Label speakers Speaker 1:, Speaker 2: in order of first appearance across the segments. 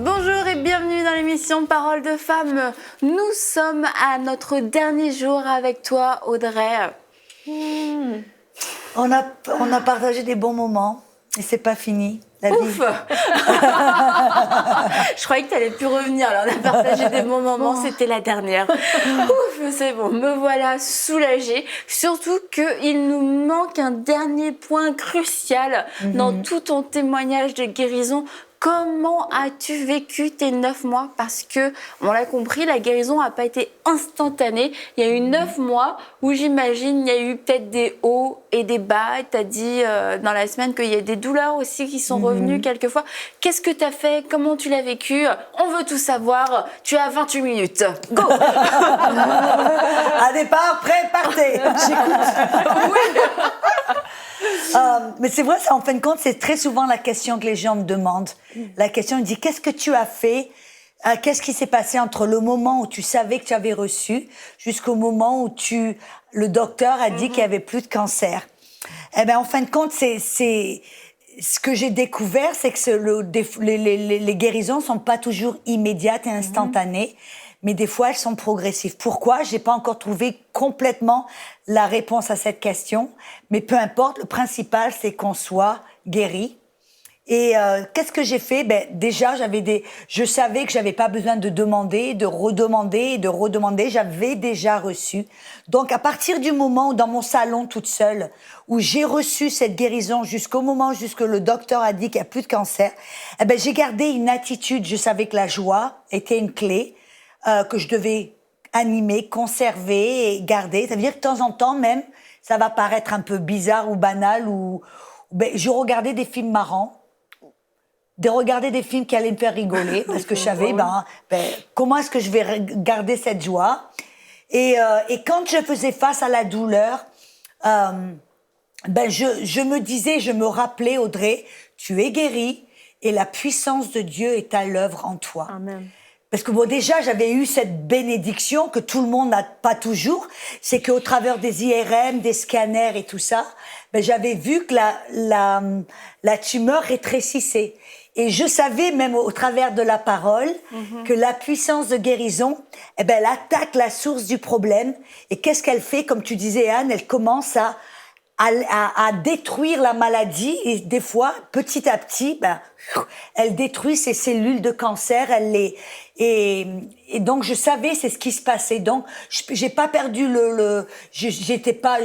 Speaker 1: Bonjour et bienvenue dans l'émission Parole de Femmes. Nous sommes à notre dernier jour avec toi, Audrey.
Speaker 2: On a partagé des bons moments et c'est pas fini. La
Speaker 1: Ouf.
Speaker 2: vie.
Speaker 1: Je croyais que tu n'allais plus revenir. Alors, on a partagé des bons moments, c'était la dernière. Ouf, c'est bon, me voilà soulagée. Surtout qu'il nous manque un dernier point crucial dans tout ton témoignage de guérison. Comment as-tu vécu tes 9 mois? Parce que, on l'a compris, la guérison n'a pas été instantanée. Il y a eu 9 mois où j'imagine il y a eu peut-être des hauts et des bas. Tu as dit dans la semaine qu'il y a des douleurs aussi qui sont revenues quelquefois. Qu'est-ce que tu as fait? Comment tu l'as vécu? On veut tout savoir. Tu as 28 minutes. Go.
Speaker 2: À départ, prêt, partez. J'écoute. Mais c'est vrai, ça, en fin de compte, c'est très souvent la question que les gens me demandent. La question, ils disent, qu'est-ce que tu as fait? Qu'est-ce qui s'est passé entre le moment où tu savais que tu avais reçu jusqu'au moment où le docteur a dit qu'il n'y avait plus de cancer? Eh bien, en fin de compte, c'est ce que j'ai découvert, c'est que les guérisons sont pas toujours immédiates et instantanées. Mais des fois, elles sont progressives. Pourquoi? J'ai pas encore trouvé complètement la réponse à cette question. Mais peu importe, le principal, c'est qu'on soit guéri. Et qu'est-ce que j'ai fait? Ben déjà, je savais que j'avais pas besoin de demander, de redemander. J'avais déjà reçu. Donc, à partir du moment où, dans mon salon toute seule, où j'ai reçu cette guérison jusqu'au moment où le docteur a dit qu'il n'y a plus de cancer, eh ben j'ai gardé une attitude. Je savais que la joie était une clé. Que je devais animer, conserver et garder. Ça veut dire que de temps en temps même, ça va paraître un peu bizarre ou banal ben, je regardais des films marrants, regarder des films qui allaient me faire rigoler parce que je savais comment est-ce que je vais garder cette joie. Et quand je faisais face à la douleur, je me rappelais, Audrey, tu es guérie et la puissance de Dieu est à l'œuvre en toi.
Speaker 1: Amen.
Speaker 2: Parce que déjà, j'avais eu cette bénédiction que tout le monde n'a pas toujours. C'est qu'au travers des IRM, des scanners et tout ça, j'avais vu que la tumeur rétrécissait. Et je savais, même au travers de la parole, que la puissance de guérison, elle attaque la source du problème. Et qu'est-ce qu'elle fait? Comme tu disais, Anne, elle commence à détruire la maladie et des fois, petit à petit, elle détruit ces cellules de cancer, et donc je savais c'est ce qui se passait. Donc j'ai pas perdu j'étais pas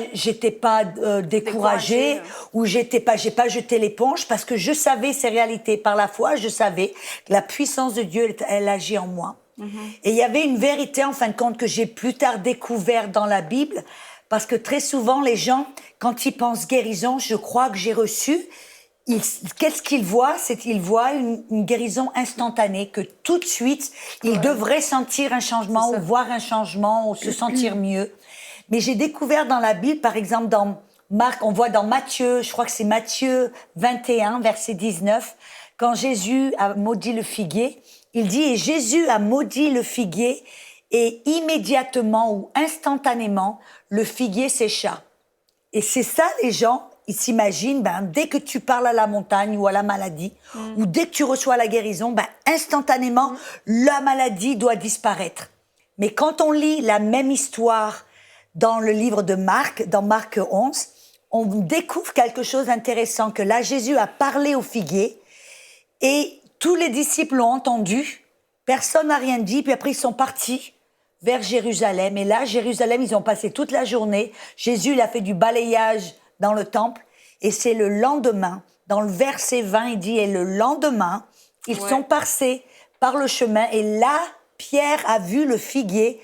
Speaker 2: découragée ou j'ai pas jeté l'éponge parce que je savais ces réalités. Par la foi, je savais que la puissance de Dieu, elle agit en moi. Et il y avait une vérité en fin de compte que j'ai plus tard découvert dans la Bible. Parce que très souvent, les gens, quand ils pensent guérison, je crois que j'ai reçu, qu'est-ce qu'ils voient? C'est qu'ils voient une guérison instantanée, que tout de suite, ils devraient sentir un changement ou voir un changement ou se sentir mieux. Mais j'ai découvert dans la Bible, par exemple dans Marc, on voit dans Matthieu, je crois que c'est Matthieu 21, verset 19, quand Jésus a maudit le figuier, il dit « Et Jésus a maudit le figuier et immédiatement ou instantanément, le figuier sécha. » Et c'est ça, les gens, ils s'imaginent, dès que tu parles à la montagne ou à la maladie, ou dès que tu reçois la guérison, instantanément, la maladie doit disparaître. Mais quand on lit la même histoire dans le livre de Marc, dans Marc 11, on découvre quelque chose d'intéressant, que là, Jésus a parlé au figuier, et tous les disciples l'ont entendu, personne n'a rien dit, puis après ils sont partis vers Jérusalem. Et là, Jérusalem, ils ont passé toute la journée. Jésus, il a fait du balayage dans le temple. Et c'est le lendemain, dans le verset 20, il dit, et le lendemain, ils sont passés par le chemin. Et là, Pierre a vu le figuier.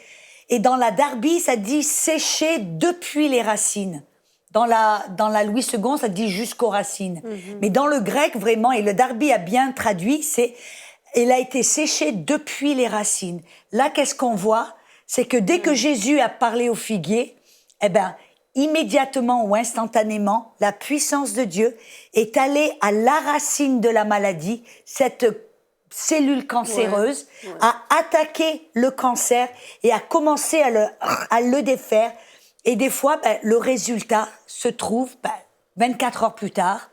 Speaker 2: Et dans la Darby, ça dit séché depuis les racines. Dans la Louis II, ça dit jusqu'aux racines. Mais dans le grec, vraiment, et le Darby a bien traduit, c'est il a été séché depuis les racines. Là, qu'est-ce qu'on voit? C'est que dès que Jésus a parlé au figuier, immédiatement ou instantanément, la puissance de Dieu est allée à la racine de la maladie, cette cellule cancéreuse, a attaqué le cancer et a commencé à le défaire. Et des fois, le résultat se trouve 24 heures plus tard.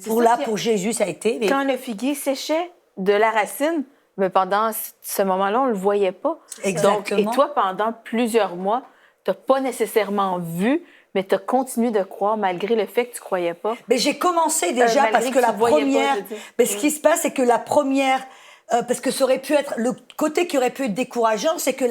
Speaker 2: Pour Jésus, ça a été...
Speaker 3: Quand le figuier séchait de la racine,
Speaker 1: Mais pendant ce moment-là, on le voyait pas.
Speaker 2: Exactement.
Speaker 1: Donc, et toi, pendant plusieurs mois, t'as pas nécessairement vu, mais t'as continué de croire malgré le fait que tu croyais pas.
Speaker 2: Mais j'ai commencé déjà
Speaker 1: Malgré
Speaker 2: parce que
Speaker 1: que
Speaker 2: la
Speaker 1: tu voyais pas,
Speaker 2: première.
Speaker 1: je veux dire.
Speaker 2: Mais ce qui se passe, c'est que la première. Parce que ça aurait pu être le côté qui aurait pu être décourageant, c'est que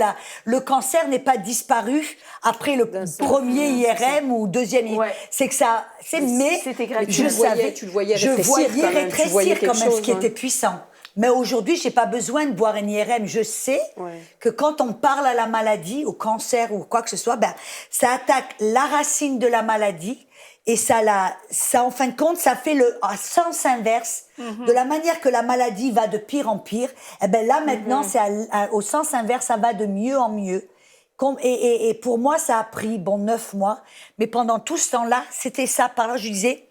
Speaker 2: le cancer n'est pas disparu après le premier IRM ou deuxième IRM.
Speaker 1: Ouais.
Speaker 2: C'est que ça, mais
Speaker 1: C'était gratuit.
Speaker 2: je savais,
Speaker 3: tu le voyais
Speaker 2: je
Speaker 3: rétrécir
Speaker 2: voyais
Speaker 3: quand même, tu
Speaker 2: rétrécir
Speaker 3: voyais
Speaker 2: quand
Speaker 3: quelque
Speaker 2: même ce
Speaker 3: chose,
Speaker 2: qui
Speaker 3: hein.
Speaker 2: était puissant. Mais aujourd'hui, j'ai pas besoin de boire un IRM. Je sais que quand on parle à la maladie, au cancer ou quoi que ce soit, ben ça attaque la racine de la maladie. Et ça, en fin de compte, ça fait le sens inverse de la manière que la maladie va de pire en pire. Eh ben là, maintenant, c'est au sens inverse, ça va de mieux en mieux. Et pour moi, ça a pris, 9 mois. Mais pendant tout ce temps-là, c'était ça. Par là, je disais,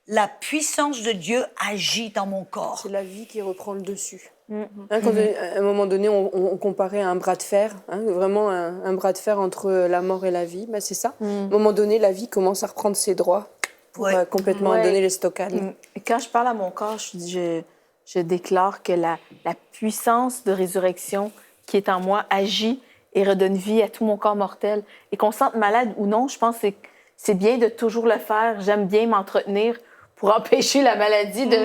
Speaker 2: la puissance de Dieu agit dans mon corps.
Speaker 3: C'est la vie qui reprend le dessus. Hein, quand, à un moment donné, on comparait à un bras de fer, hein, vraiment un bras de fer entre la mort et la vie, ben c'est ça. À un moment donné, la vie commence à reprendre ses droits pour complètement donner les stockades.
Speaker 1: Et quand je parle à mon corps, je déclare que la puissance de résurrection qui est en moi agit et redonne vie à tout mon corps mortel. Et qu'on se sente malade ou non, je pense que c'est bien de toujours le faire. J'aime bien m'entretenir pour empêcher la maladie de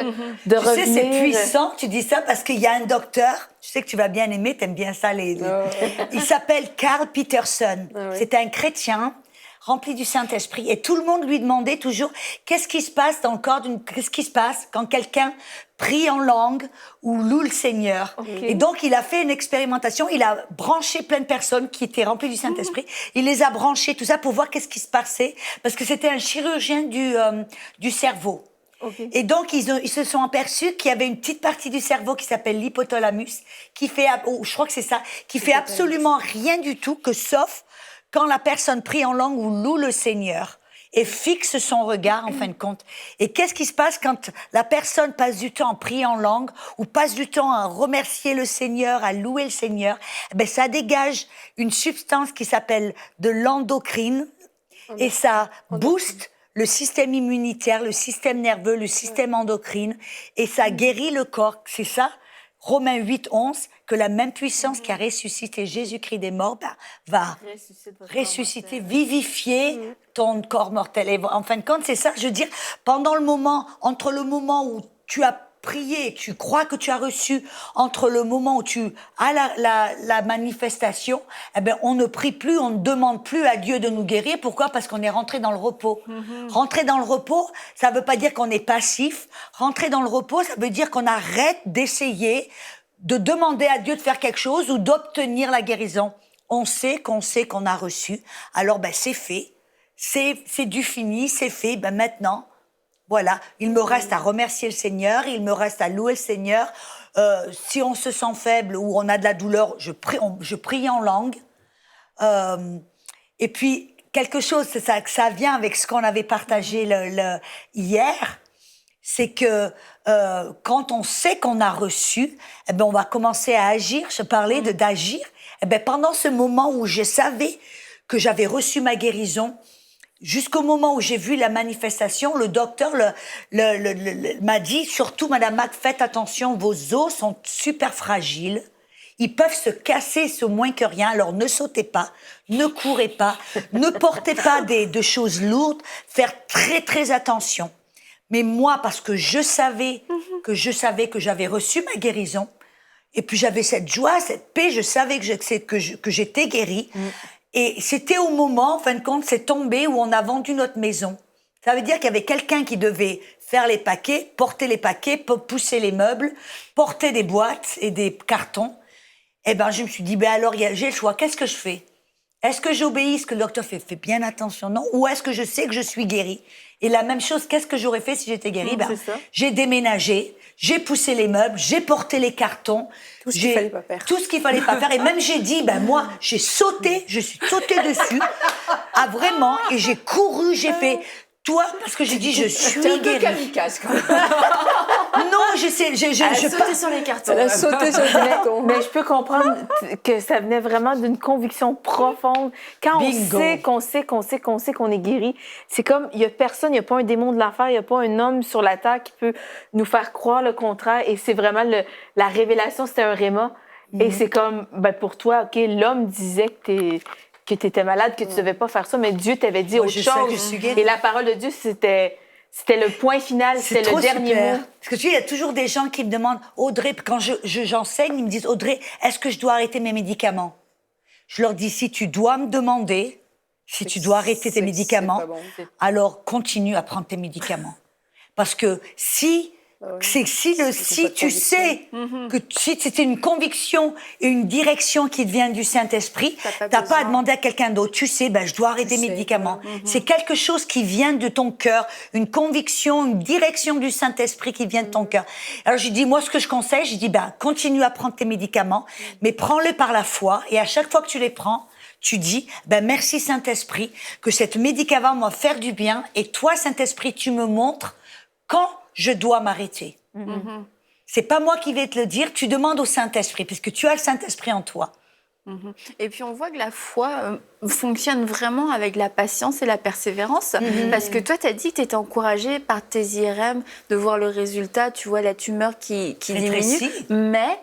Speaker 1: revenir.
Speaker 2: Tu sais, c'est puissant que tu dis ça parce qu'il y a un docteur, je sais que tu vas bien aimer, t'aimes bien ça. Il s'appelle Carl Peterson. C'était un chrétien rempli du Saint-Esprit. Et tout le monde lui demandait toujours qu'est-ce qui se passe dans le corps qu'est-ce qui se passe quand quelqu'un prie en langue ou loue le Seigneur. Et donc, il a fait une expérimentation. Il a branché plein de personnes qui étaient remplies du Saint-Esprit. Il les a branchées, tout ça, pour voir qu'est-ce qui se passait. Parce que c'était un chirurgien du cerveau. Et donc, ils se sont aperçus qu'il y avait une petite partie du cerveau qui s'appelle l'hypothalamus, qui fait, je crois que c'est ça, qui fait absolument rien du tout que sauf quand la personne prie en langue ou loue le Seigneur et fixe son regard, en fin de compte. Et qu'est-ce qui se passe quand la personne passe du temps à prier en langue ou passe du temps à remercier le Seigneur, à louer le Seigneur? Ben, ça dégage une substance qui s'appelle de l'endocrine et ça booste le système immunitaire, le système nerveux, le système endocrine et ça guérit le corps. C'est ça, Romains 8, 11, que la même puissance qui a ressuscité Jésus-Christ des morts va ressusciter, vivifier ton corps mortel. Et en fin de compte, c'est ça, je veux dire, entre le moment où tu as prié, tu crois que tu as reçu, entre le moment où tu as la manifestation, eh ben, on ne prie plus, on ne demande plus à Dieu de nous guérir. Pourquoi? Parce qu'on est rentré dans le repos. Rentrer dans le repos, ça ne veut pas dire qu'on est passif. Rentrer dans le repos, ça veut dire qu'on arrête d'essayer de demander à Dieu de faire quelque chose ou d'obtenir la guérison. On sait qu'on a reçu. Alors, ben, c'est fait. C'est du fini, c'est fait. Ben, maintenant, voilà, il me reste à remercier le Seigneur, il me reste à louer le Seigneur. Si on se sent faible ou on a de la douleur, je prie en langue. Et puis, quelque chose, ça vient avec ce qu'on avait partagé hier, c'est que quand on sait qu'on a reçu, eh ben, on va commencer à agir. Je parlais d'agir. Eh ben, pendant ce moment où je savais que j'avais reçu ma guérison, jusqu'au moment où j'ai vu la manifestation, le docteur m'a dit, surtout, Madame Mac, faites attention, vos os sont super fragiles. Ils peuvent se casser ce moins que rien, alors ne sautez pas, ne courez pas, ne portez pas de choses lourdes, faire très, très attention. Mais moi, parce que je savais que j'avais reçu ma guérison, et puis j'avais cette joie, cette paix, je savais que j'étais guérie. Et c'était au moment, en fin de compte, c'est tombé où on a vendu notre maison. Ça veut dire qu'il y avait quelqu'un qui devait faire les paquets, porter les paquets, pousser les meubles, porter des boîtes et des cartons. Eh ben, je me suis dit, ben alors, j'ai le choix. Qu'est-ce que je fais? Est-ce que j'obéis ce que le docteur fait? Fais bien attention, non? Ou est-ce que je sais que je suis guérie? Et la même chose, qu'est-ce que j'aurais fait si j'étais guérie? J'ai déménagé, j'ai poussé les meubles, j'ai porté les cartons.
Speaker 3: Tout ce qu'il fallait pas faire.
Speaker 2: Tout ce qu'il fallait pas faire. Et même j'ai dit, ben moi, je suis sautée dessus. Ah, vraiment. Et j'ai couru, j'ai fait Toi, parce que j'ai dit, je suis
Speaker 3: T'es un peu
Speaker 2: guérie.
Speaker 3: kamikaze, quand même.
Speaker 2: Non, je sais,
Speaker 1: Elle a sauté sur les cartons.
Speaker 3: Elle a sauté sur le carton.
Speaker 4: Mais je peux comprendre que ça venait vraiment d'une conviction profonde. Quand
Speaker 2: Bingo.
Speaker 4: on sait qu'on est guéri, c'est comme, il n'y a personne, il n'y a pas un démon de l'enfer, il n'y a pas un homme sur la terre qui peut nous faire croire le contraire. Et c'est vraiment la révélation, c'était un réma. Et c'est comme, ben pour toi, OK, l'homme disait que tu étais malade, que tu ne devais pas faire ça, mais Dieu t'avait dit
Speaker 2: Moi,
Speaker 4: autre
Speaker 2: je sais que
Speaker 4: chose.
Speaker 2: je suis guérie.
Speaker 4: Et la parole de Dieu, c'était le point final,
Speaker 2: C'est
Speaker 4: c'était
Speaker 2: trop
Speaker 4: le dernier
Speaker 2: super.
Speaker 4: mot.
Speaker 2: Parce que tu sais, il y a toujours des gens qui me demandent, Audrey, quand j'enseigne, ils me disent, Audrey, est-ce que je dois arrêter mes médicaments? Je leur dis, si tu dois me demander, si tu dois arrêter tes
Speaker 3: c'est
Speaker 2: médicaments,
Speaker 3: pas bon.
Speaker 2: alors continue à prendre tes médicaments. Parce que si tu sais que si c'était une conviction et une direction qui vient du Saint-Esprit, t'as pas à demander à quelqu'un d'autre. Tu sais, ben, je dois arrêter mes médicaments. C'est quelque chose qui vient de ton cœur, une conviction, une direction du Saint-Esprit qui vient de ton cœur. Alors, je dis, moi, ce que je conseille, je dis, ben, continue à prendre tes médicaments, mais prends-les par la foi. Et à chaque fois que tu les prends, tu dis, ben, merci Saint-Esprit, que cette médicament m'a fait du bien. Et toi, Saint-Esprit, tu me montres quand je dois m'arrêter. C'est pas moi qui vais te le dire, tu demandes au Saint-Esprit, puisque tu as le Saint-Esprit en toi.
Speaker 1: Et puis on voit que la foi fonctionne vraiment avec la patience et la persévérance. Parce que toi, tu as dit que tu étais encouragée par tes IRM de voir le résultat, tu vois la tumeur qui diminue.
Speaker 2: Rétrécie.
Speaker 1: Mais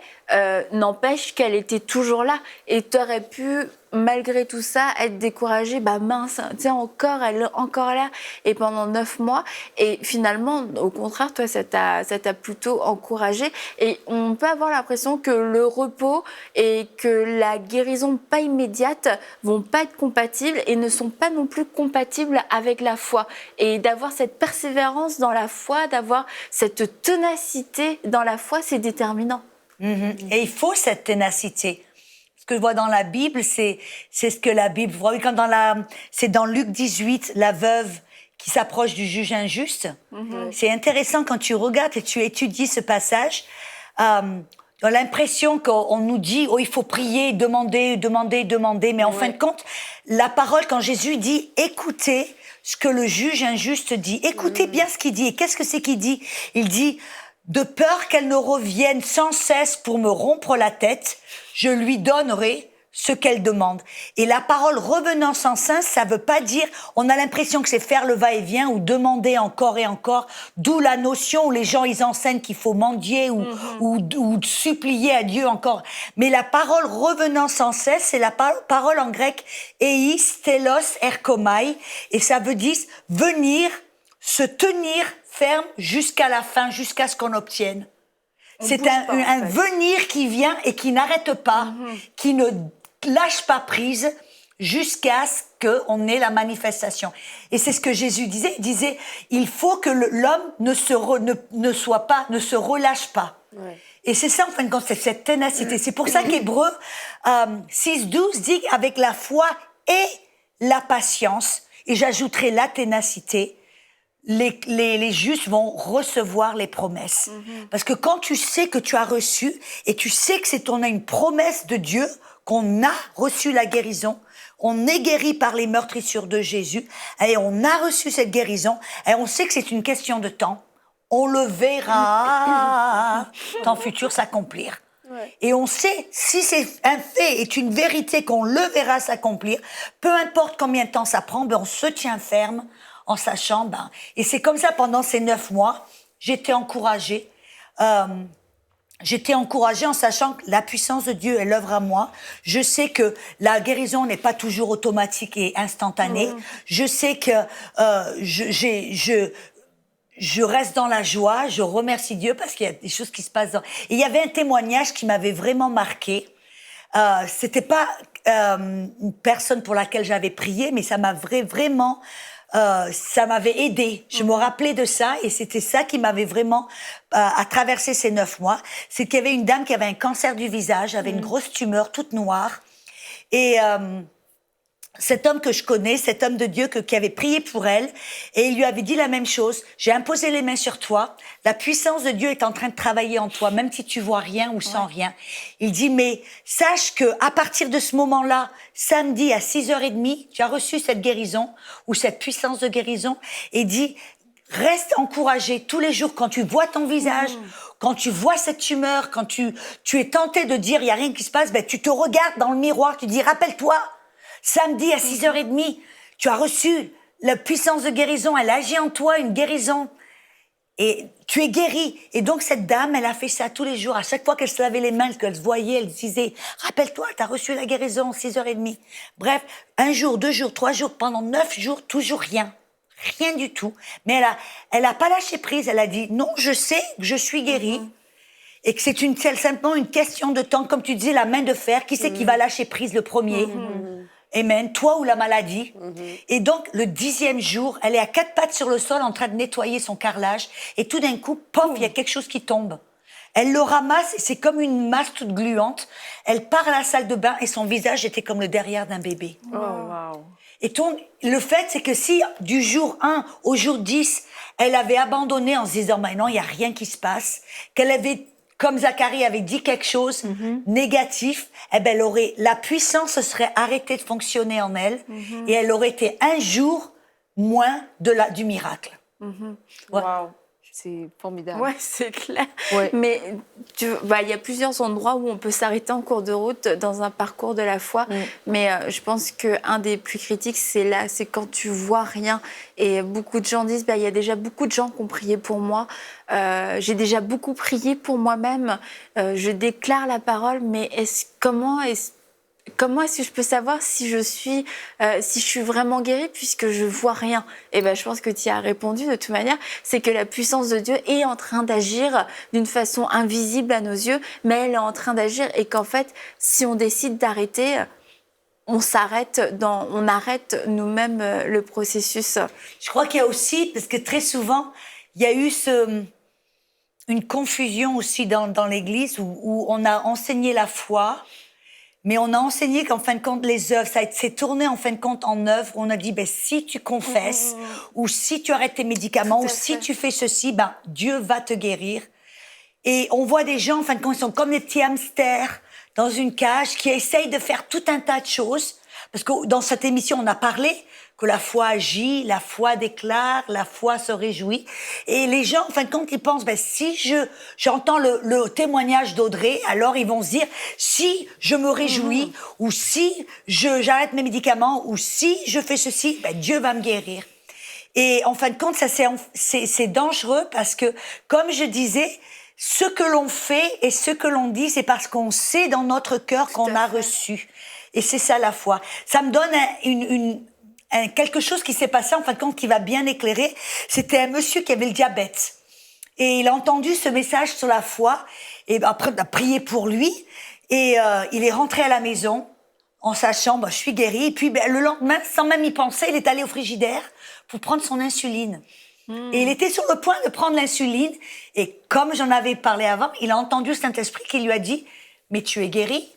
Speaker 1: n'empêche qu'elle était toujours là. Et tu aurais pu, malgré tout ça, être découragée. Bah mince, tu sais, elle est encore là. Et pendant 9 mois. Et finalement, au contraire, toi, ça t'a plutôt encouragée. Et on peut avoir l'impression que le repos et que la guérison pas immédiate vont pas être compatibles et ne sont pas non plus compatibles avec la foi. Et d'avoir cette persévérance dans la foi, d'avoir cette ténacité dans la foi, c'est déterminant.
Speaker 2: Et il faut cette ténacité. Ce que je vois dans la Bible, c'est ce que la Bible voit. C'est dans Luc 18, la veuve qui s'approche du juge injuste. C'est intéressant quand tu regardes et tu étudies ce passage. On a l'impression qu'on nous dit, oh, il faut prier, demander. Mais en fin de compte, la parole, quand Jésus dit, écoutez ce que le juge injuste dit. Écoutez bien ce qu'il dit. Et qu'est-ce que c'est qu'il dit? Il dit, de peur qu'elle ne revienne sans cesse pour me rompre la tête, je lui donnerai ce qu'elle demande. Et la parole revenant sans cesse, ça veut pas dire, on a l'impression que c'est faire le va-et-vient ou demander encore et encore, d'où la notion où les gens, ils enseignent qu'il faut mendier ou supplier à Dieu encore. Mais la parole revenant sans cesse, c'est la parole en grec, eis, telos, erkomai, et ça veut dire venir, se tenir ferme jusqu'à la fin, jusqu'à ce qu'on obtienne. C'est un venir qui vient et qui n'arrête pas, qui ne lâche pas prise jusqu'à ce qu'on ait la manifestation. Et c'est ce que Jésus disait. Il disait, il faut que l'homme ne se relâche pas. Ouais. Et c'est ça, en fin de compte, c'est cette ténacité. C'est pour ça qu'Hébreux 6:12 dit avec la foi et la patience, et j'ajouterai la ténacité, les justes vont recevoir les promesses. Parce que quand tu sais que tu as reçu, et tu sais que on a une promesse de Dieu, qu'on a reçu la guérison, on est guéri par les meurtrissures de Jésus, et on a reçu cette guérison, et on sait que c'est une question de temps. On le verra dans le futur s'accomplir. Ouais. Et on sait, si c'est un fait, est une vérité qu'on le verra s'accomplir, peu importe combien de temps ça prend, on se tient ferme en sachant, et c'est comme ça pendant ces 9 mois, j'étais encouragée. J'étais encouragée en sachant que la puissance de Dieu, elle œuvre à moi. Je sais que la guérison n'est pas toujours automatique et instantanée. Je sais que je reste dans la joie, je remercie Dieu parce qu'il y a des choses qui se passent. Et il y avait un témoignage qui m'avait vraiment marqué. C'était pas une personne pour laquelle j'avais prié, mais ça m'a vraiment... ça m'avait aidé. Je me rappelais de ça et c'était ça qui m'avait vraiment à traverser ces 9 mois. C'est qu'il y avait une dame qui avait un cancer du visage, avait une grosse tumeur toute noire et cet homme que je connais, cet homme de Dieu qui avait prié pour elle, et il lui avait dit la même chose. J'ai imposé les mains sur toi. La puissance de Dieu est en train de travailler en toi, même si tu vois rien ou sens rien. Il dit, mais sache que à partir de ce moment-là, samedi à 6h30, tu as reçu cette guérison ou cette puissance de guérison, et dit, reste encouragé tous les jours quand tu vois ton visage, quand tu vois cette tumeur, quand tu es tenté de dire, il y a rien qui se passe, ben tu te regardes dans le miroir, tu dis, rappelle-toi. Samedi à 6h30, tu as reçu la puissance de guérison. Elle agit en toi, une guérison. Et tu es guéri. Et donc, cette dame, elle a fait ça tous les jours. À chaque fois qu'elle se lavait les mains, qu'elle se voyait, elle disait, rappelle-toi, tu as reçu la guérison, 6h30. Bref, 1 jour, 2 jours, 3 jours, pendant 9 jours, toujours rien. Rien du tout. Mais elle a pas lâché prise. Elle a dit, non, je sais que je suis guérie. Et que c'est simplement une question de temps. Comme tu disais, la main de fer. Qui c'est qui va lâcher prise le premier? Amen. Toi ou la maladie. Et donc, le 10e jour, elle est à 4 pattes sur le sol en train de nettoyer son carrelage. Et tout d'un coup, pof, il y a quelque chose qui tombe. Elle le ramasse et c'est comme une masse toute gluante. Elle part à la salle de bain et son visage était comme le derrière d'un bébé.
Speaker 4: Oh, wow.
Speaker 2: Et le fait, c'est que si du jour 1 au jour 10, elle avait abandonné en se disant, ben non, il n'y a rien qui se passe, qu'elle avait, comme Zacharie avait dit quelque chose négatif, eh ben, la puissance se serait arrêtée de fonctionner en elle et elle aurait été 1 jour moins du miracle. Ouais.
Speaker 4: Wow. C'est formidable.
Speaker 1: Ouais, c'est clair.
Speaker 4: Ouais.
Speaker 1: Mais il y a plusieurs endroits où on peut s'arrêter en cours de route dans un parcours de la foi. Mais je pense qu'un des plus critiques, c'est quand tu vois rien. Et beaucoup de gens disent, il y a déjà beaucoup de gens qui ont prié pour moi. J'ai déjà beaucoup prié pour moi-même. Je déclare la parole, mais comment est-ce que je peux savoir si je suis vraiment guérie puisque je vois rien? Et ben, je pense que tu y as répondu de toute manière. C'est que la puissance de Dieu est en train d'agir d'une façon invisible à nos yeux, mais elle est en train d'agir et qu'en fait, si on décide d'arrêter, on arrête nous-mêmes le processus.
Speaker 2: Je crois qu'il y a aussi, parce que très souvent, il y a eu une confusion aussi dans l'Église où on a enseigné la foi. Mais on a enseigné qu'en fin de compte, les œuvres, ça s'est tourné en fin de compte en œuvres. On a dit, si tu confesses, ou si tu arrêtes tes médicaments, ou si tu fais ceci, Dieu va te guérir. Et on voit des gens, en fin de compte, ils sont comme des petits hamsters dans une cage qui essayent de faire tout un tas de choses. Parce que dans cette émission, on a parlé que la foi agit, la foi déclare, la foi se réjouit. Et les gens, en fin de compte, ils pensent, si j'entends le témoignage d'Audrey, alors ils vont se dire, si je me réjouis, ou si j'arrête mes médicaments, ou si je fais ceci, Dieu va me guérir. Et en fin de compte, ça c'est dangereux parce que, comme je disais, ce que l'on fait et ce que l'on dit, c'est parce qu'on sait dans notre cœur qu'on a reçu. Et c'est ça la foi. Ça me donne quelque chose qui s'est passé, en fin de compte, qui va bien éclairer. C'était un monsieur qui avait le diabète. Et il a entendu ce message sur la foi. Et après, on a prié pour lui. Et il est rentré à la maison en sachant, je suis guéri. Et puis, le lendemain, sans même y penser, il est allé au frigidaire pour prendre son insuline. Et il était sur le point de prendre l'insuline. Et comme j'en avais parlé avant, il a entendu le Saint-Esprit qui lui a dit, mais tu es guéri.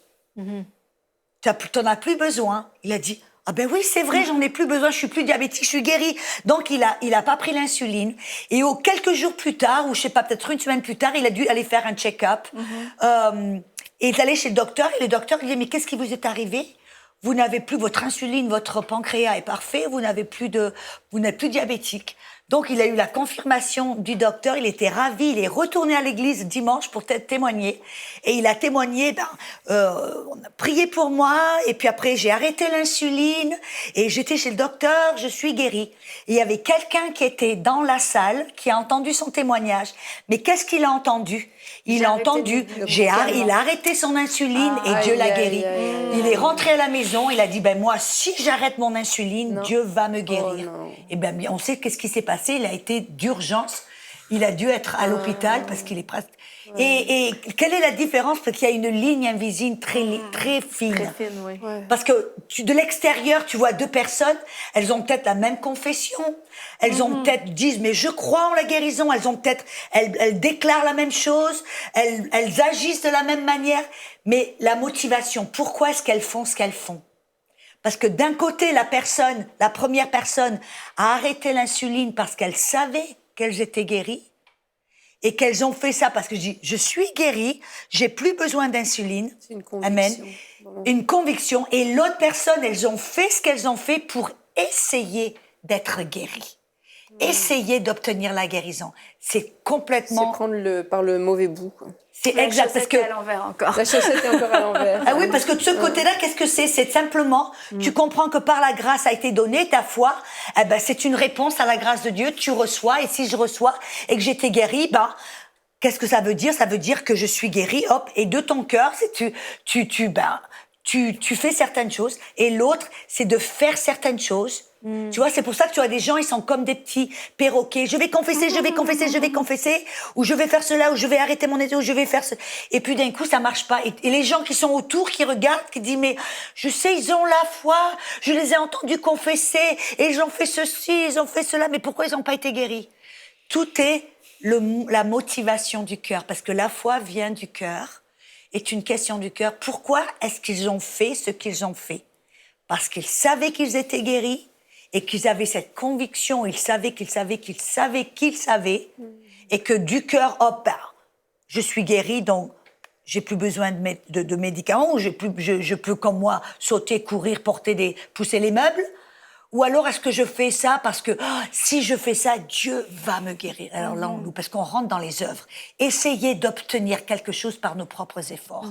Speaker 2: T'en as plus besoin. Il a dit, ah ben oui, c'est vrai, j'en ai plus besoin, je suis plus diabétique, je suis guéri. Donc il a pas pris l'insuline. Et quelques jours plus tard, ou je sais pas, peut-être 1 semaine plus tard, il a dû aller faire un check-up. Et il est allé chez le docteur, et le docteur lui dit, mais qu'est-ce qui vous est arrivé? Vous n'avez plus votre insuline, votre pancréas est parfait, vous n'êtes plus diabétique. Donc, il a eu la confirmation du docteur, il était ravi, il est retourné à l'église dimanche pour témoigner. Et il a témoigné, on a prié pour moi, et puis après, j'ai arrêté l'insuline, et j'étais chez le docteur, je suis guérie. Et il y avait quelqu'un qui était dans la salle, qui a entendu son témoignage. Mais qu'est-ce qu'il a entendu? Il a entendu, il a arrêté son insuline, et Dieu l'a guéri. Il est rentré à la maison, il a dit, moi, si j'arrête mon insuline, Dieu va me guérir. Et on sait qu'est-ce qui s'est passé. Il a été d'urgence. Il a dû être à l'hôpital parce qu'il est presque... Et quelle est la différence? Parce qu'il y a une ligne invisible très fine.
Speaker 4: Très fine, oui.
Speaker 2: Parce que de l'extérieur, tu vois 2 personnes, elles ont peut-être la même confession, elles ont peut-être disent, mais je crois en la guérison, elles déclarent la même chose, elles agissent de la même manière, mais la motivation, pourquoi est-ce qu'elles font ce qu'elles font? Parce que d'un côté, la première personne a arrêté l'insuline parce qu'elle savait qu'elles étaient guéries et qu'elles ont fait ça parce que je suis guérie, j'ai plus besoin d'insuline.
Speaker 3: C'est une conviction.
Speaker 2: Amen.
Speaker 3: Vraiment.
Speaker 2: Une conviction. Et l'autre personne, elles ont fait ce qu'elles ont fait pour essayer d'être guéries. Essayer d'obtenir la guérison. C'est complètement...
Speaker 3: C'est prendre par le mauvais bout, quoi.
Speaker 2: C'est
Speaker 1: La
Speaker 2: exact. Parce
Speaker 1: chaussette
Speaker 2: que
Speaker 1: est à l'envers encore.
Speaker 3: La chaussette est encore à l'envers.
Speaker 2: Ah oui, parce que de ce côté-là, qu'est-ce que c'est? C'est simplement, tu comprends que par la grâce a été donnée, ta foi, c'est une réponse à la grâce de Dieu, tu reçois, et si je reçois et que j'étais guérie, qu'est-ce que ça veut dire? Ça veut dire que je suis guérie, hop, et de ton cœur, c'est tu fais certaines choses, et l'autre, c'est de faire certaines choses. Tu vois, c'est pour ça que tu as des gens, ils sont comme des petits perroquets. Je vais confesser, je vais confesser, je vais confesser, ou je vais faire cela, ou je vais arrêter mon été, ou je vais faire ce... Et puis d'un coup, ça marche pas. Et les gens qui sont autour, qui regardent, qui disent, mais je sais, ils ont la foi, je les ai entendus confesser, et ils ont fait ceci, ils ont fait cela, mais pourquoi ils n'ont pas été guéris? Tout est la motivation du cœur, parce que la foi vient du cœur, est une question du cœur. Pourquoi est-ce qu'ils ont fait ce qu'ils ont fait? Parce qu'ils savaient qu'ils étaient guéris, et qu'ils avaient cette conviction, ils savaient qu'ils savaient qu'ils savaient qu'ils savaient, et que du cœur, hop, je suis guérie, donc j'ai plus besoin de médicaments, ou je peux, comme moi, sauter, courir, pousser les meubles. Ou alors est-ce que je fais ça parce que si je fais ça, Dieu va me guérir. Alors là, parce qu'on rentre dans les œuvres. Essayer d'obtenir quelque chose par nos propres efforts.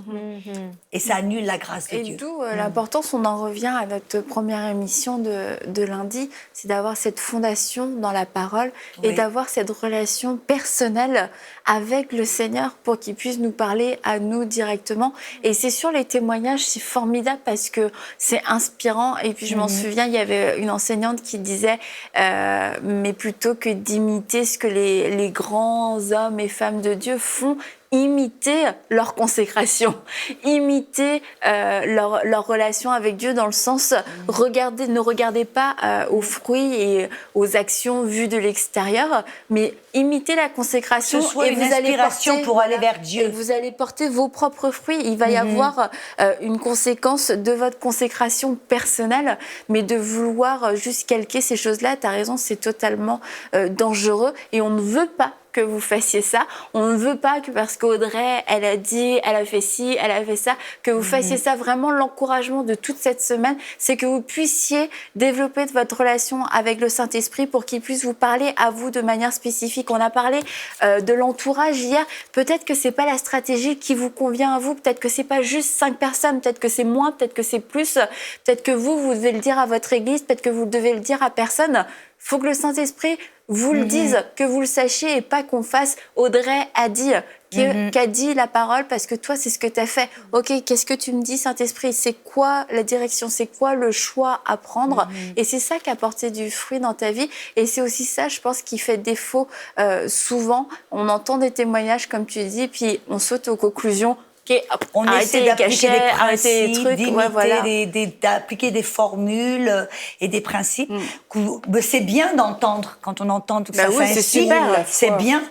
Speaker 2: Et ça annule la grâce de Dieu.
Speaker 1: Et d'où l'importance, on en revient à notre première émission de lundi, c'est d'avoir cette fondation dans la parole et d'avoir cette relation personnelle avec le Seigneur pour qu'il puisse nous parler à nous directement. Et c'est sûr, les témoignages, c'est formidable parce que c'est inspirant. Et puis je m'en souviens, il y avait une enseignante qui disait mais plutôt que d'imiter ce que les grands hommes et femmes de Dieu font, imiter leur consécration, imiter leur relation avec Dieu dans le sens ne regardez pas aux fruits et aux actions vues de l'extérieur, mais imitez la consécration.
Speaker 2: Que ce soit
Speaker 1: et
Speaker 2: une
Speaker 1: vous allez
Speaker 2: inspiration
Speaker 1: porter,
Speaker 2: pour aller vers Dieu.
Speaker 1: Et vous allez porter vos propres fruits. Il va y avoir une conséquence de votre consécration personnelle, mais de vouloir juste calquer ces choses-là, tu as raison, c'est totalement dangereux et on ne veut pas que vous fassiez ça. On ne veut pas que parce qu'Audrey, elle a dit, elle a fait ci, elle a fait ça, que vous fassiez ça. Vraiment, l'encouragement de toute cette semaine, c'est que vous puissiez développer votre relation avec le Saint-Esprit pour qu'il puisse vous parler à vous de manière spécifique. On a parlé de l'entourage hier. Peut-être que c'est pas la stratégie qui vous convient à vous. Peut-être que c'est pas juste 5 personnes. Peut-être que c'est moins. Peut-être que c'est plus. Peut-être que vous devez le dire à votre église. Peut-être que vous devez le dire à personne. Faut que le Saint-Esprit vous le dise, que vous le sachiez et pas qu'on fasse Audrey a dit, qu'a dit la parole parce que toi, c'est ce que tu as fait. Ok, qu'est-ce que tu me dis, Saint-Esprit? C'est quoi la direction? C'est quoi le choix à prendre? Et c'est ça qui a porté du fruit dans ta vie. Et c'est aussi ça, je pense, qui fait défaut souvent. On entend des témoignages, comme tu dis, puis on saute aux conclusions.
Speaker 2: On essaie d'appliquer des principes,
Speaker 1: d'imiter
Speaker 2: d'appliquer des formules et des principes. C'est bien d'entendre, quand on entend que ça s'inspire, c'est bien.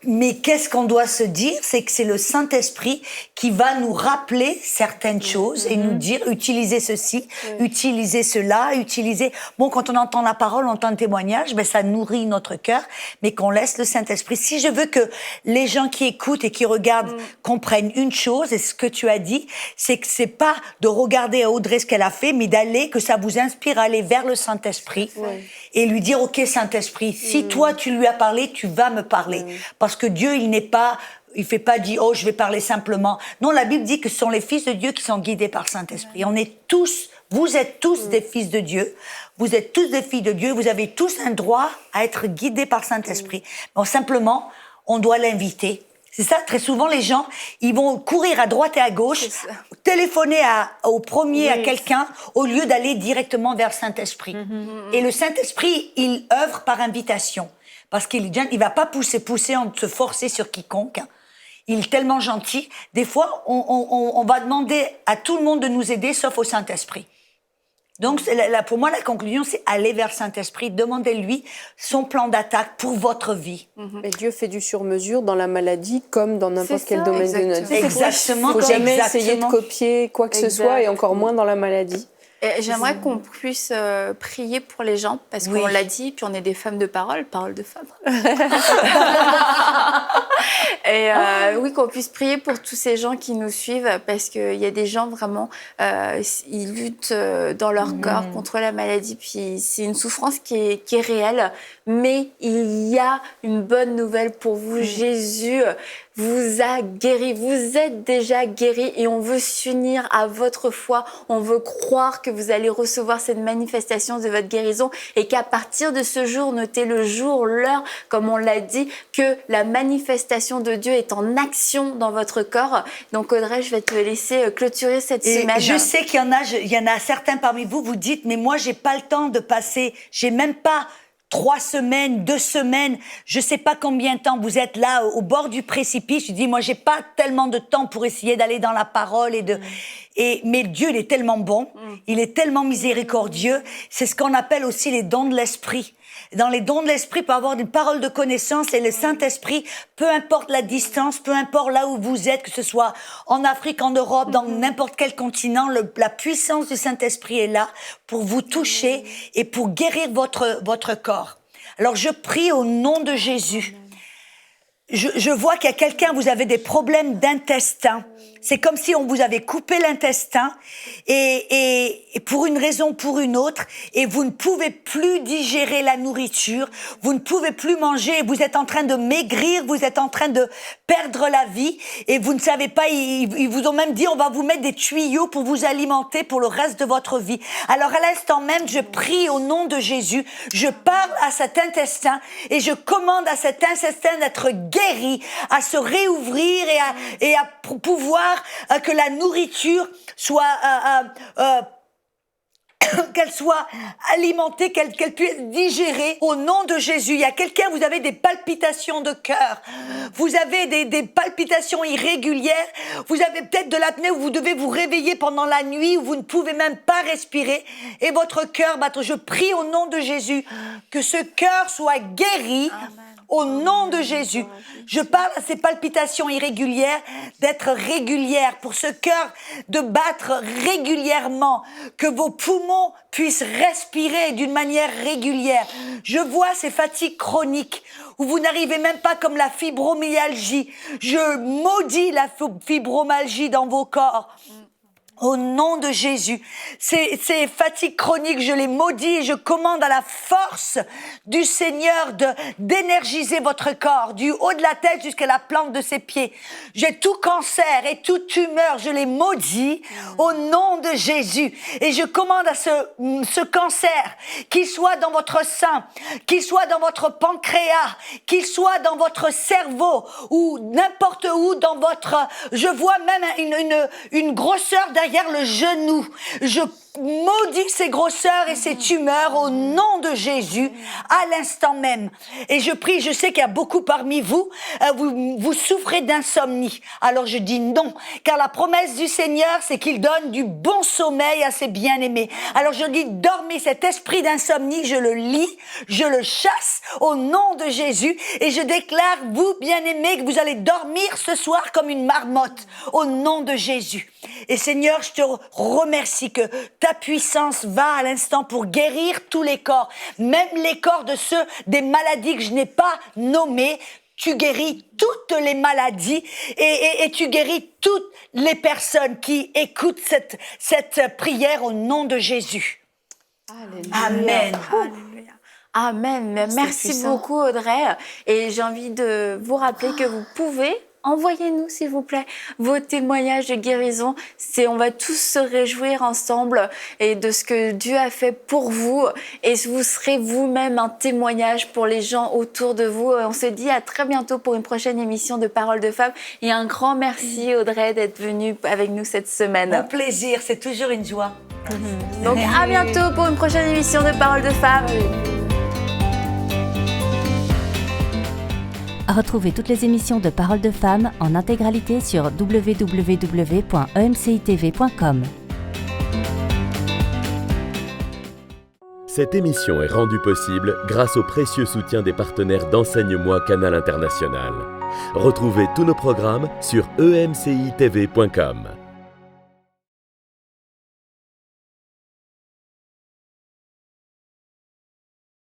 Speaker 2: Mais qu'est-ce qu'on doit se dire? C'est que c'est le Saint-Esprit qui va nous rappeler certaines choses et nous dire, utilisez ceci, utilisez cela, utilisez... Bon, quand on entend la parole, on entend le témoignage, ça nourrit notre cœur, mais qu'on laisse le Saint-Esprit. Si je veux que les gens qui écoutent et qui regardent comprennent une chose, et ce que tu as dit, c'est que c'est pas de regarder à Audrey ce qu'elle a fait, mais d'aller, que ça vous inspire à aller vers le Saint-Esprit et lui dire, ok Saint-Esprit, si toi tu lui as parlé, tu vas me parler. Parce que Dieu, il fait pas dire, oh, je vais parler simplement. Non, la Bible dit que ce sont les fils de Dieu qui sont guidés par le Saint-Esprit. Vous êtes tous des fils de Dieu. Vous êtes tous des filles de Dieu. Vous avez tous un droit à être guidés par le Saint-Esprit. Donc, simplement, on doit l'inviter. C'est ça, très souvent, les gens, ils vont courir à droite et à gauche, téléphoner au premier, à quelqu'un, au lieu d'aller directement vers le Saint-Esprit. Et le Saint-Esprit, il œuvre par invitation. Parce qu'il ne va pas pousser, on se forcer sur quiconque. Il est tellement gentil. Des fois, on va demander à tout le monde de nous aider, sauf au Saint-Esprit. Donc, pour moi, la conclusion, c'est aller vers le Saint-Esprit, demandez-lui son plan d'attaque pour votre vie.
Speaker 3: Et Dieu fait du sur-mesure dans la maladie comme dans n'importe quel domaine de notre vie.
Speaker 2: Exactement.
Speaker 3: Il ne faut jamais essayer de copier quoi que ce soit, et encore moins dans la maladie.
Speaker 1: Et j'aimerais qu'on puisse prier pour les gens, parce qu'on l'a dit, puis on est des femmes de parole de femmes. Et oui, qu'on puisse prier pour tous ces gens qui nous suivent, parce qu'il y a des gens vraiment, ils luttent dans leur corps contre la maladie, puis c'est une souffrance qui est réelle, mais il y a une bonne nouvelle pour vous. Jésus vous a guéri, vous êtes déjà guéri et on veut s'unir à votre foi, on veut croire que vous allez recevoir cette manifestation de votre guérison et qu'à partir de ce jour, notez le jour, l'heure, comme on l'a dit, que la manifestation de Dieu est en action dans votre corps. Donc Audrey, je vais te laisser clôturer cette semaine.
Speaker 2: Je sais qu'il y en a certains parmi vous, vous dites, mais moi j'ai pas le temps de passer, j'ai même pas 3 semaines, 2 semaines, je sais pas combien de temps vous êtes là au bord du précipice. Je dis, moi, j'ai pas tellement de temps pour essayer d'aller dans la parole mais Dieu, il est tellement bon, il est tellement miséricordieux. C'est ce qu'on appelle aussi les dons de l'esprit. Dans les dons de l'esprit, peut avoir une parole de connaissance et le Saint-Esprit, peu importe la distance, peu importe là où vous êtes, que ce soit en Afrique, en Europe, dans n'importe quel continent, la puissance du Saint-Esprit est là pour vous toucher et pour guérir votre corps. Alors je prie au nom de Jésus. Je vois qu'il y a quelqu'un, vous avez des problèmes d'intestin. C'est comme si on vous avait coupé l'intestin et pour une raison, pour une autre, et vous ne pouvez plus digérer la nourriture, vous ne pouvez plus manger, vous êtes en train de maigrir, vous êtes en train de perdre la vie et vous ne savez pas, ils vous ont même dit on va vous mettre des tuyaux pour vous alimenter pour le reste de votre vie. Alors à l'instant même, je prie au nom de Jésus, je parle à cet intestin et je commande à cet intestin d'être guéri, à se réouvrir et à pouvoir que la nourriture soit qu'elle soit alimentée, qu'elle puisse digérer au nom de Jésus. Il y a quelqu'un, vous avez des palpitations de cœur, vous avez des palpitations irrégulières, vous avez peut-être de l'apnée où vous devez vous réveiller pendant la nuit, où vous ne pouvez même pas respirer et votre cœur bat. Je prie au nom de Jésus que ce cœur soit guéri. Amen. Au nom de Jésus, je parle à ces palpitations irrégulières d'être régulières, pour ce cœur de battre régulièrement, que vos poumons puissent respirer d'une manière régulière. Je vois ces fatigues chroniques où vous n'arrivez même pas, comme la fibromyalgie. Je maudis la fibromyalgie dans vos corps. Au nom de Jésus, ces fatigues chroniques, je les maudis et je commande à la force du Seigneur d'énergiser votre corps, du haut de la tête jusqu'à la plante de ses pieds. J'ai tout cancer et toute tumeur, je les maudis au nom de Jésus. Et je commande à ce cancer, qu'il soit dans votre sein, qu'il soit dans votre pancréas, qu'il soit dans votre cerveau ou n'importe où dans votre... Je vois même une grosseur derrière le genou. Je maudis ces grosseurs et ces tumeurs au nom de Jésus à l'instant même. Et je prie, je sais qu'il y a beaucoup parmi vous, vous souffrez d'insomnie. Alors je dis non, car la promesse du Seigneur, c'est qu'il donne du bon sommeil à ses bien-aimés. Alors je dis, dormez, cet esprit d'insomnie, je le lis, je le chasse au nom de Jésus et je déclare, vous bien-aimés, que vous allez dormir ce soir comme une marmotte au nom de Jésus. Et Seigneur, je te remercie que ta puissance va à l'instant pour guérir tous les corps, même les corps de ceux des maladies que je n'ai pas nommées. Tu guéris toutes les maladies et tu guéris toutes les personnes qui écoutent cette prière au nom de Jésus. Alléluia. Amen.
Speaker 1: Alléluia. Amen. Merci beaucoup Audrey. Et j'ai envie de vous rappeler que vous pouvez... Envoyez-nous, s'il vous plaît, vos témoignages de guérison. On va tous se réjouir ensemble et de ce que Dieu a fait pour vous. Et vous serez vous-même un témoignage pour les gens autour de vous. On se dit à très bientôt pour une prochaine émission de Paroles de Femmes. Et un grand merci, Audrey, d'être venue avec nous cette semaine.
Speaker 2: Mon plaisir, c'est toujours une joie.
Speaker 1: Donc, à bientôt pour une prochaine émission de Paroles de Femmes.
Speaker 5: Retrouvez toutes les émissions de Paroles de Femmes en intégralité sur www.emcitv.com.
Speaker 6: Cette émission est rendue possible grâce au précieux soutien des partenaires d'Enseigne-moi Canal International. Retrouvez tous nos programmes sur emcitv.com.